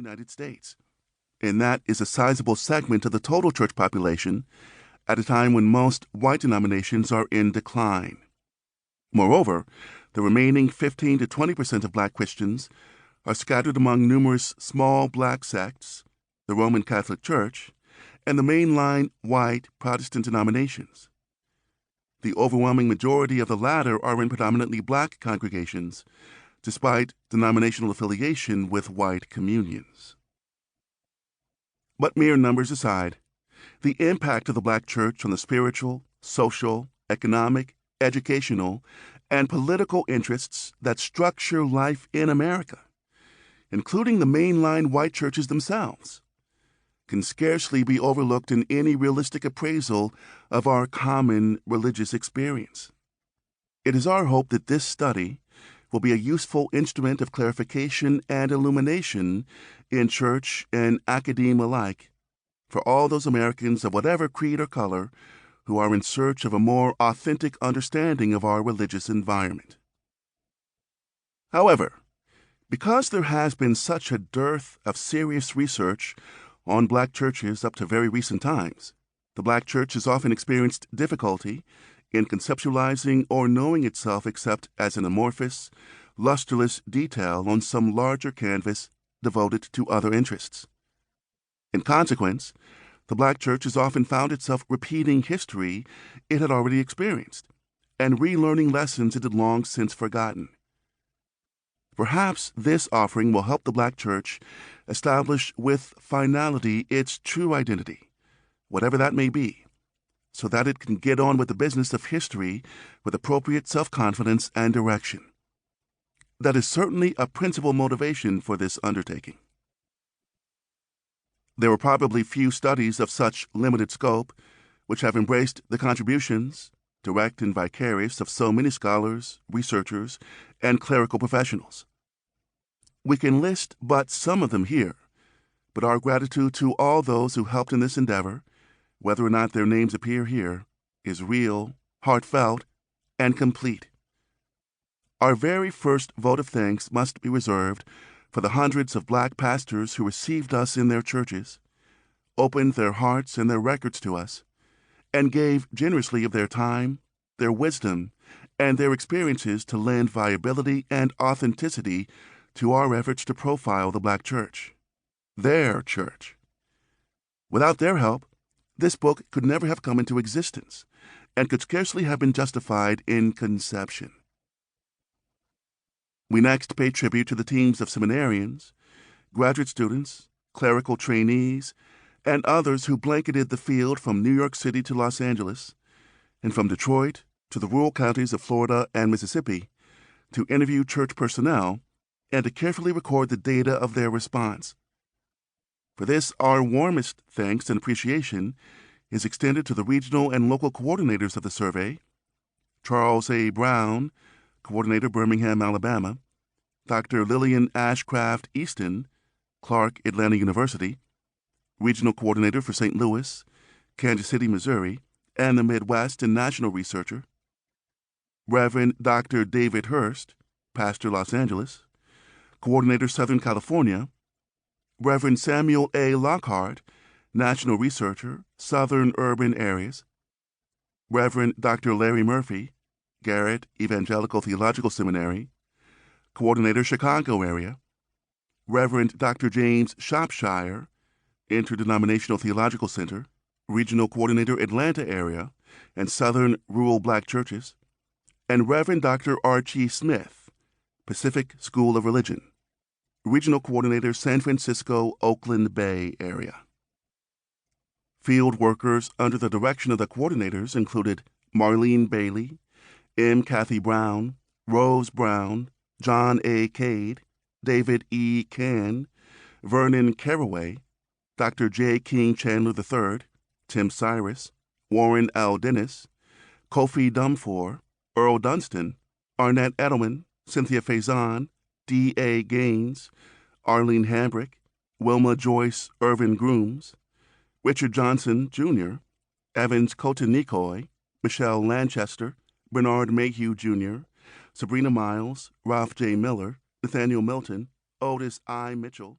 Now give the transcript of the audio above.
United States, and that is a sizable segment of the total church population at a time when most white denominations are in decline. Moreover, the remaining 15 to 20% of black Christians are scattered among numerous small black sects, the Roman Catholic Church, and the mainline white Protestant denominations. The overwhelming majority of the latter are in predominantly black congregations, despite denominational affiliation with white communions. But mere numbers aside, the impact of the black church on the spiritual, social, economic, educational, and political interests that structure life in America, including the mainline white churches themselves, can scarcely be overlooked in any realistic appraisal of our common religious experience. It is our hope that this study will be a useful instrument of clarification and illumination in church and academe alike for all those Americans of whatever creed or color who are in search of a more authentic understanding of our religious environment. However, because there has been such a dearth of serious research on black churches up to very recent times, the black church has often experienced difficulty in conceptualizing or knowing itself except as an amorphous, lusterless detail on some larger canvas devoted to other interests. In consequence, the black church has often found itself repeating history it had already experienced and relearning lessons it had long since forgotten. Perhaps this offering will help the black church establish with finality its true identity, whatever that may be, so that it can get on with the business of history with appropriate self-confidence and direction. That is certainly a principal motivation for this undertaking. There are probably few studies of such limited scope which have embraced the contributions, direct and vicarious, of so many scholars, researchers, and clerical professionals. We can list but some of them here, but our gratitude to all those who helped in this endeavor, whether or not their names appear here, is real, heartfelt, and complete. Our very first vote of thanks must be reserved for the hundreds of black pastors who received us in their churches, opened their hearts and their records to us, and gave generously of their time, their wisdom, and their experiences to lend viability and authenticity to our efforts to profile the black church, their church. Without their help, this book could never have come into existence and could scarcely have been justified in conception. We next pay tribute to the teams of seminarians, graduate students, clerical trainees, and others who blanketed the field from New York City to Los Angeles, and from Detroit to the rural counties of Florida and Mississippi, to interview church personnel and to carefully record the data of their response. For this, our warmest thanks and appreciation is extended to the regional and local coordinators of the survey: Charles A. Brown, Coordinator, Birmingham, Alabama; Dr. Lillian Ashcraft Easton, Clark Atlanta University; Regional Coordinator for St. Louis, Kansas City, Missouri, and the Midwest and national researcher; Reverend Dr. David Hurst, Pastor, Los Angeles; Coordinator, Southern California; Reverend Samuel A. Lockhart, National Researcher, Southern Urban Areas; Reverend Dr. Larry Murphy, Garrett Evangelical Theological Seminary, Coordinator, Chicago Area; Reverend Dr. James Shropshire, Interdenominational Theological Center, Regional Coordinator, Atlanta Area and Southern Rural Black Churches; and Reverend Dr. Archie Smith, Pacific School of Religion, Regional Coordinator, San Francisco, Oakland Bay Area. Field workers under the direction of the coordinators included Marlene Bailey, M. Kathy Brown, Rose Brown, John A. Cade, David E. Cann, Vernon Caraway, Dr. J. King Chandler III, Tim Cyrus, Warren L. Dennis, Kofi Dumfor, Earl Dunstan, Arnett Edelman, Cynthia Faison, D. A. Gaines, Arlene Hambrick, Wilma Joyce Irvin Grooms, Richard Johnson, Jr., Evans Coton-Nicoy, Michelle Lanchester, Bernard Mayhew, Jr., Sabrina Miles, Ralph J. Miller, Nathaniel Milton, Otis I. Mitchell,